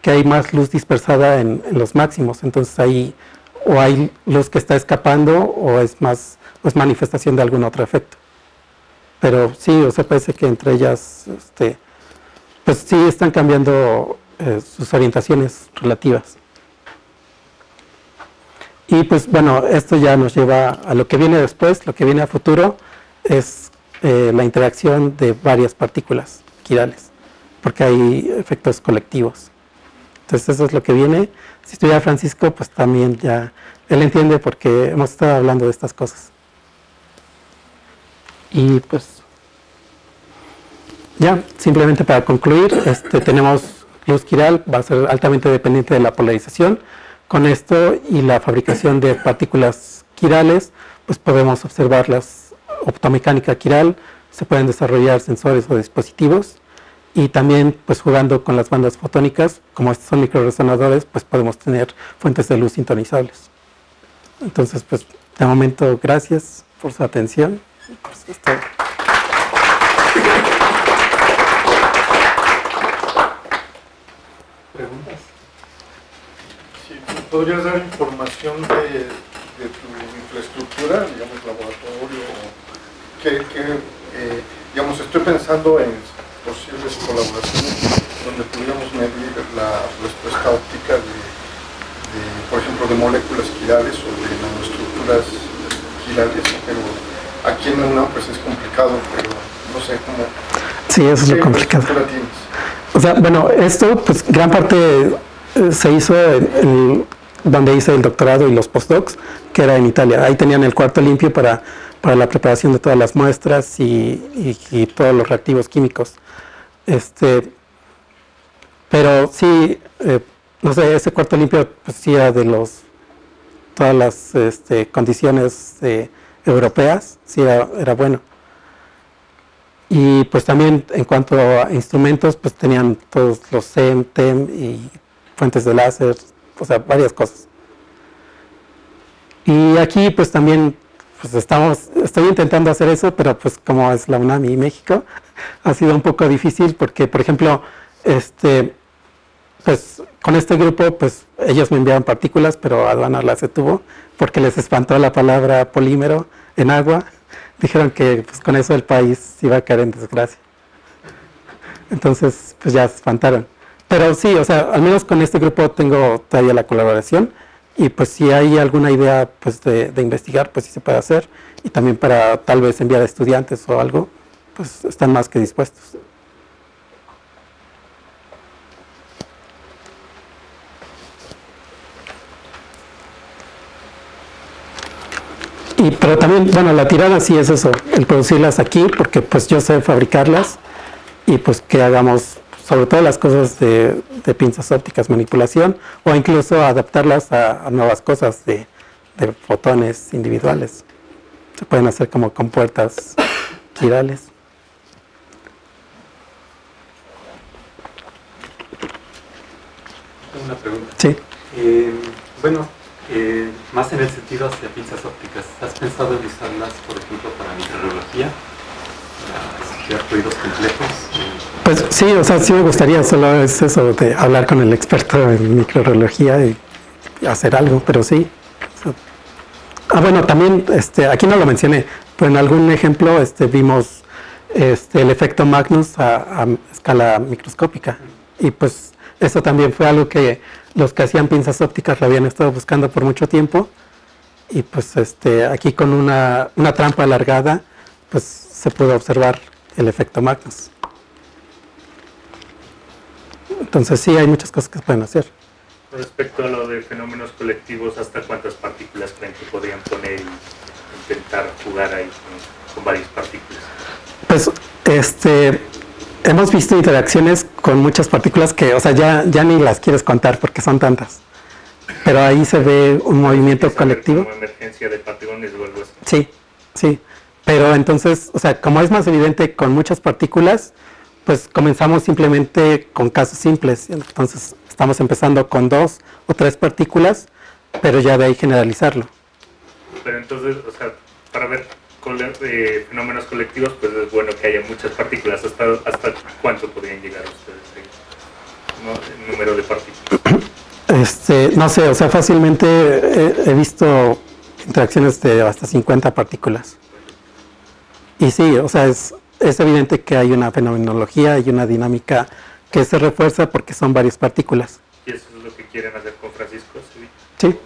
hay más luz dispersada en los máximos, entonces ahí o hay luz que está escapando o es manifestación de algún otro efecto. Pero sí, o sea, parece que entre ellas, pues sí están cambiando sus orientaciones relativas. Y pues bueno, esto ya nos lleva a lo que viene después. Lo que viene a futuro es la interacción de varias partículas quirales, porque hay efectos colectivos. Entonces eso es lo que viene. Si estuviera Francisco, pues también ya él entiende porque hemos estado hablando de estas cosas. Y pues ya, simplemente para concluir, tenemos luz quiral, va a ser altamente dependiente de la polarización. Con esto y la fabricación de partículas quirales, pues podemos observar la optomecánica quiral, se pueden desarrollar sensores o dispositivos, y también pues jugando con las bandas fotónicas, como estos son microresonadores, pues podemos tener fuentes de luz sintonizables. Entonces, pues de momento, gracias por su atención. Pues, ¿Preguntas? Sí, ¿podrías dar información de tu infraestructura, digamos, laboratorio? Digamos, estoy pensando en posibles colaboraciones donde pudiéramos medir la respuesta óptica por ejemplo, de moléculas quirales o de nanoestructuras quirales, pero aquí en la UNAM pues es complicado, pero no sé cómo. Sí, eso es lo complicado. ¿Qué tienes? O sea, bueno, esto, pues gran parte se hizo donde hice el doctorado y los postdocs, que era en Italia. Ahí tenían el cuarto limpio para la preparación de todas las muestras y todos los reactivos químicos. Pero sí, no sé, ese cuarto limpio pues sí era de todas las condiciones europeas, sí era bueno. Y pues también en cuanto a instrumentos, pues tenían todos los SEM, TEM y fuentes de láser, o sea, varias cosas. Y aquí pues también pues estoy intentando hacer eso, pero pues como es la UNAM y México, ha sido un poco difícil porque, por ejemplo, pues con este grupo, pues ellos me enviaron partículas, pero aduana las detuvo porque les espantó la palabra polímero en agua. Dijeron que pues, con eso el país iba a caer en desgracia. Entonces, pues ya se espantaron. Pero sí, o sea, al menos con este grupo tengo todavía la colaboración. Y pues si hay alguna idea pues, de investigar, pues sí se puede hacer. Y también para tal vez enviar a estudiantes o algo, pues están más que dispuestos. Pero también, bueno, la tirada sí es eso, el producirlas aquí, porque pues yo sé fabricarlas y pues que hagamos sobre todo las cosas de pinzas ópticas, manipulación, o incluso adaptarlas a nuevas cosas de fotones individuales. Se pueden hacer como compuertas quirales. Tengo una pregunta. Sí. Bueno, más en el sentido hacia pinzas ópticas, ¿has pensado en usarlas, por ejemplo, para microbiología? ¿Para estudiar fluidos complejos? Pues sí, o sea, sí me gustaría, solo es eso de hablar con el experto en microbiología y hacer algo, pero sí. Bueno, también, aquí no lo mencioné, pero en algún ejemplo vimos el efecto Magnus a escala microscópica. Y pues eso también fue algo que los que hacían pinzas ópticas lo habían estado buscando por mucho tiempo. Y pues aquí con una trampa alargada, pues se pudo observar el efecto Magnus. Entonces sí, hay muchas cosas que se pueden hacer. Respecto a lo de fenómenos colectivos, ¿hasta cuántas partículas creen que podrían poner y intentar jugar ahí con varias partículas? Pues hemos visto interacciones con muchas partículas que, o sea, ya ni las quieres contar porque son tantas. Pero ahí se ve un movimiento colectivo. ¿Como emergencia de patrones o algo así? Sí, sí. Pero entonces, o sea, como es más evidente con muchas partículas, pues comenzamos simplemente con casos simples, entonces estamos empezando con 2 o 3 partículas, pero ya de ahí generalizarlo. Pero entonces, o sea, para ver fenómenos colectivos, pues es bueno que haya muchas partículas. ¿Hasta cuánto podrían llegar ustedes ahí? ¿No? El número de partículas. No sé, o sea, fácilmente he visto interacciones de hasta 50 partículas. Y sí, o sea, es evidente que hay una fenomenología y una dinámica que se refuerza porque son varias partículas. ¿Y eso es lo que quieren hacer con Francisco? Sí.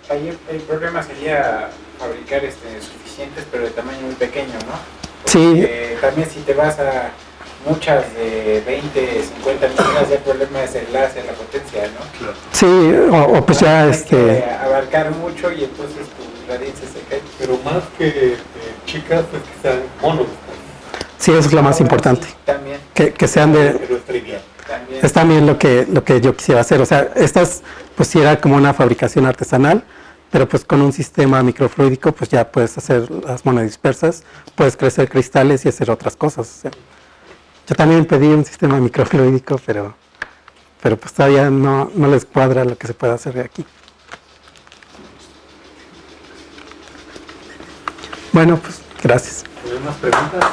Ahí el problema sería fabricar suficientes, pero de tamaño muy pequeño, ¿no? Porque sí. También si te vas a muchas de 20, 50 millones, ya el problema es el láser, la potencia, ¿no? Claro. Sí, o pues ya hay que abarcar mucho y entonces tu radiancia se cae. Pero más que chicas es que sean monos. Sí, eso es lo más importante. Sí, también. Que sean de... Pero es trivial. Es también lo que yo quisiera hacer. O sea, estas pues sí era como una fabricación artesanal, pero pues con un sistema microfluídico pues ya puedes hacer las monodispersas, puedes crecer cristales y hacer otras cosas. O sea, yo también pedí un sistema microfluídico, pero pues todavía no les cuadra lo que se puede hacer de aquí. Bueno, pues gracias. ¿Hay más preguntas?